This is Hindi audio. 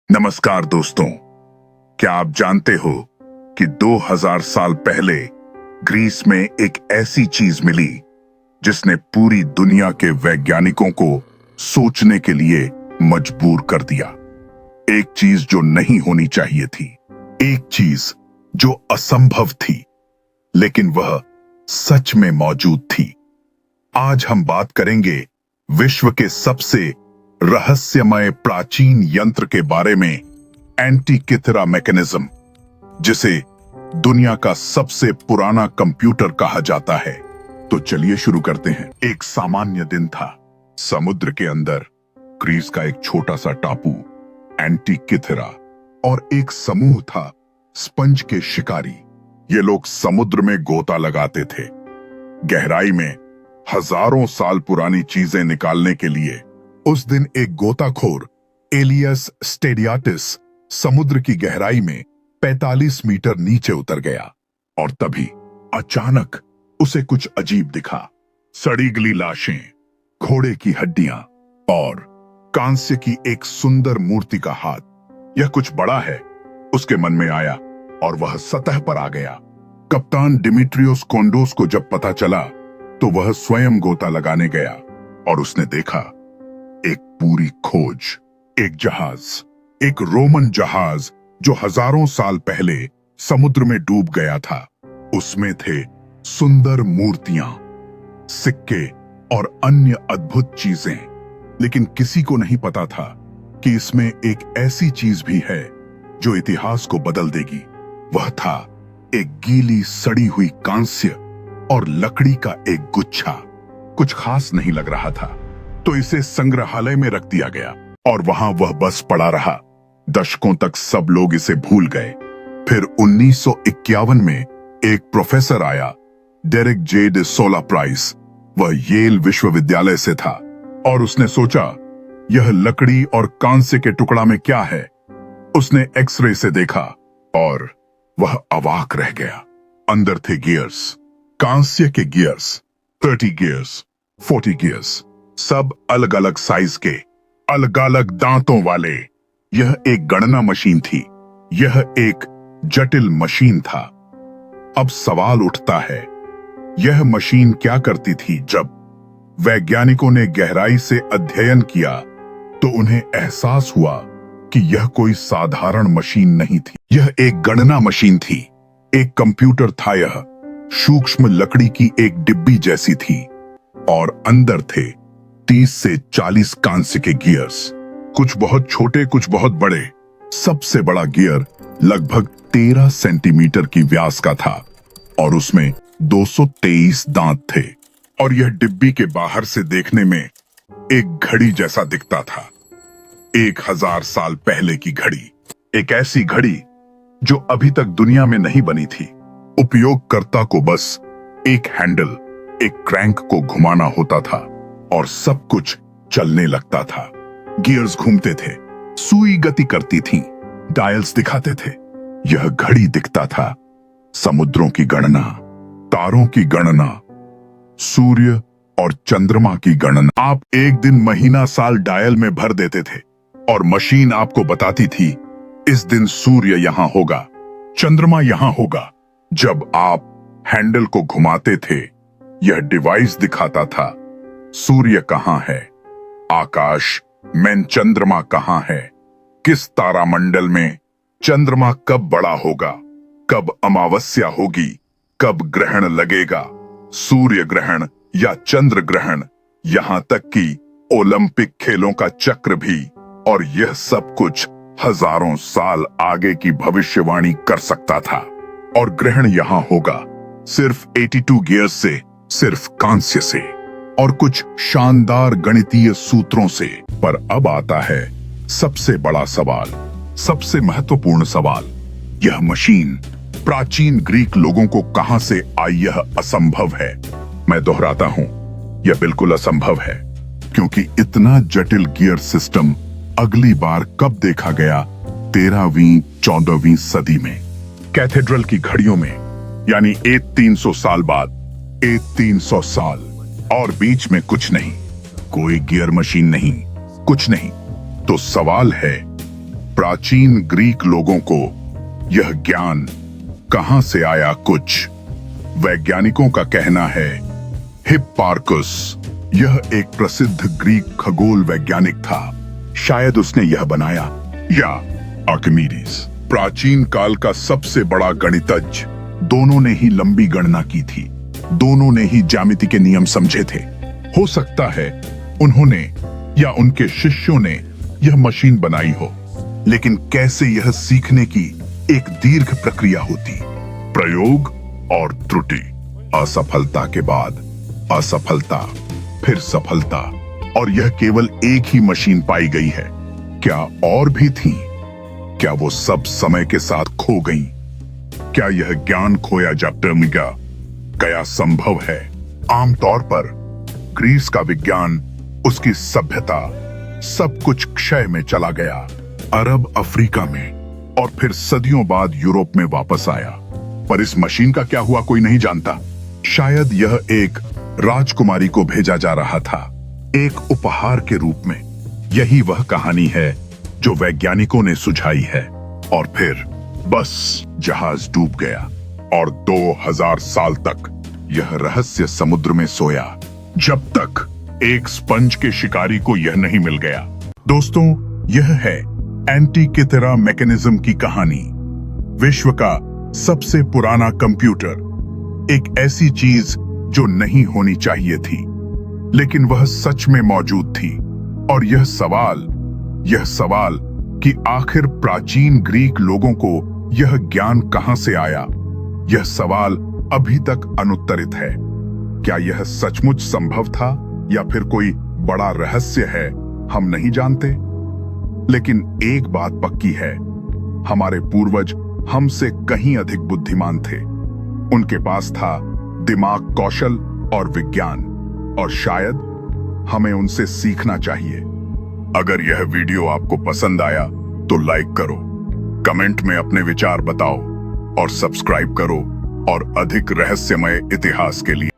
नमस्कार दोस्तों, क्या आप जानते हो कि 2000 साल पहले ग्रीस में एक ऐसी चीज मिली जिसने पूरी दुनिया के वैज्ञानिकों को सोचने के लिए मजबूर कर दिया। एक चीज जो नहीं होनी चाहिए थी, एक चीज जो असंभव थी, लेकिन वह सच में मौजूद थी। आज हम बात करेंगे विश्व के सबसे रहस्यमय प्राचीन यंत्र के बारे में, एंटीकिथेरा मैकेनिज्म, जिसे दुनिया का सबसे पुराना कंप्यूटर कहा जाता है। तो चलिए शुरू करते हैं। एक सामान्य दिन था। समुद्र के अंदर ग्रीस का एक छोटा सा टापू एंटीकिथेरा और एक समूह था स्पंज के शिकारी। ये लोग समुद्र में गोता लगाते थे, गहराई में हजारों साल पुरानी चीजें निकालने के लिए। उस दिन एक गोताखोर एलियस स्टेडियाटिस समुद्र की गहराई में 45 मीटर नीचे उतर गया और तभी अचानक उसे कुछ अजीब दिखा। सड़ी गली लाशें, घोड़े की हड्डियां और कांस्य की एक सुंदर मूर्ति का हाथ। यह कुछ बड़ा है, उसके मन में आया और वह सतह पर आ गया। कप्तान डिमिट्रियोस कोंडोस को जब पता चला तो वह स्वयं गोता लगाने गया और उसने देखा एक पूरी खोज, एक जहाज, एक रोमन जहाज जो हजारों साल पहले समुद्र में डूब गया था। उसमें थे सुंदर मूर्तियां, सिक्के और अन्य अद्भुत चीजें, लेकिन किसी को नहीं पता था कि इसमें एक ऐसी चीज भी है जो इतिहास को बदल देगी। वह था एक गीली सड़ी हुई कांस्य और लकड़ी का एक गुच्छा। कुछ खास नहीं लग रहा था, तो इसे संग्रहालय में रख दिया गया और वहां वह बस पड़ा रहा। दशकों तक सब लोग इसे भूल गए। फिर 1951 में एक प्रोफेसर आया, डेरेक जे डे सोला प्राइस। वह येल विश्वविद्यालय से था और उसने सोचा, यह लकड़ी और कांस्य के टुकड़ा में क्या है। उसने एक्सरे से देखा और वह अवाक रह गया। अंदर थे गियर्स, कांस्य के गियर्स, 30 गियर्स, 40 गियर्स, सब अलग अलग साइज के, अलग अलग दांतों वाले। यह एक गणना मशीन थी, यह एक जटिल मशीन था। अब सवाल उठता है, यह मशीन क्या करती थी? जब वैज्ञानिकों ने गहराई से अध्ययन किया तो उन्हें एहसास हुआ कि यह कोई साधारण मशीन नहीं थी। यह एक गणना मशीन थी, एक कंप्यूटर था। यह सूक्ष्म लकड़ी की एक डिब्बी जैसी थी और अंदर थे 30 से 40 कांस्य के गियर्स, कुछ बहुत छोटे, कुछ बहुत बड़े। सबसे बड़ा गियर लगभग 13 सेंटीमीटर की व्यास का था और उसमें 223 दांत थे। और यह डिब्बी के बाहर से देखने में एक घड़ी जैसा दिखता था, 1000 साल पहले की घड़ी। एक ऐसी घड़ी जो अभी तक दुनिया में नहीं बनी थी। उपयोगकर्ता को बस एक हैंडल, एक क्रैंक को घुमाना होता था और सब कुछ चलने लगता था। गियर्स घूमते थे, सुई गति करती थी, डायल्स दिखाते थे। यह घड़ी दिखता था समुद्रों की गणना, तारों की गणना, सूर्य और चंद्रमा की गणना। आप एक दिन, महीना, साल डायल में भर देते थे और मशीन आपको बताती थी, इस दिन सूर्य यहां होगा, चंद्रमा यहां होगा। जब आप हैंडल को घुमाते थे, यह डिवाइस दिखाता था सूर्य कहां है, आकाश में चंद्रमा कहां है, किस तारामंडल में चंद्रमा कब बड़ा होगा, कब अमावस्या होगी, कब ग्रहण लगेगा, सूर्य ग्रहण या चंद्र ग्रहण, यहां तक कि ओलंपिक खेलों का चक्र भी। और यह सब कुछ हजारों साल आगे की भविष्यवाणी कर सकता था। और ग्रहण यहां होगा सिर्फ 82 गियर्स से, सिर्फ कांस्य से और कुछ शानदार गणितीय सूत्रों से। पर अब आता है सबसे बड़ा सवाल, सबसे महत्वपूर्ण सवाल। यह मशीन प्राचीन ग्रीक लोगों को कहां से आई? यह असंभव है। मैं दोहराता हूं, यह बिल्कुल असंभव है, क्योंकि इतना जटिल गियर सिस्टम अगली बार कब देखा गया? 13वीं 14वीं सदी में, कैथेड्रल की घड़ियों में, यानी एक 300 साल बाद, एक 300 साल और बीच में कुछ नहीं, कोई गियर मशीन नहीं, कुछ नहीं। तो सवाल है, प्राचीन ग्रीक लोगों को यह ज्ञान कहां से आया? कुछ वैज्ञानिकों का कहना है हिप्पार्कस, यह एक प्रसिद्ध ग्रीक खगोल वैज्ञानिक था, शायद उसने यह बनाया, या आर्किमीडीज, प्राचीन काल का सबसे बड़ा गणितज्ञ। दोनों ने ही लंबी गणना की थी, दोनों ने ही ज्यामिति के नियम समझे थे। हो सकता है उन्होंने या उनके शिष्यों ने यह मशीन बनाई हो, लेकिन कैसे? यह सीखने की एक दीर्घ प्रक्रिया होती, प्रयोग और त्रुटि, असफलता के बाद असफलता, फिर सफलता, और यह केवल एक ही मशीन पाई गई है। क्या और भी थी? क्या वो सब समय के साथ खो गईं? क्या यह ज्ञान खोया जब टर्मिगा गया संभव है? आमतौर पर ग्रीस का विज्ञान, उसकी सभ्यता, सब कुछ क्षय में चला गया। अरब अफ्रीका में और फिर सदियों बाद यूरोप में वापस आया। पर इस मशीन का क्या हुआ कोई नहीं जानता। शायद यह एक राजकुमारी को भेजा जा रहा था, एक उपहार के रूप में। यही वह कहानी है जो वैज्ञानिकों ने सुझाई है। और फिर बस जहाज डूब गया और 2000 साल तक यह रहस्य समुद्र में सोया, जब तक एक स्पंज के शिकारी को यह नहीं मिल गया। दोस्तों, यह है एंटीकिथेरा मैकेनिज्म की कहानी। विश्व का सबसे पुराना कंप्यूटर, एक ऐसी चीज जो नहीं होनी चाहिए थी, लेकिन वह सच में मौजूद थी। और यह सवाल कि आखिर प्राचीन ग्रीक लोगों को यह ज्ञान कहां से आया, यह सवाल अभी तक अनुत्तरित है। क्या यह सचमुच संभव था या फिर कोई बड़ा रहस्य है, हम नहीं जानते। लेकिन एक बात पक्की है, हमारे पूर्वज हमसे कहीं अधिक बुद्धिमान थे। उनके पास था दिमाग, कौशल और विज्ञान, और शायद हमें उनसे सीखना चाहिए। अगर यह वीडियो आपको पसंद आया तो लाइक करो, कमेंट में अपने विचार बताओ और सब्सक्राइब करो और अधिक रहस्यमय इतिहास के लिए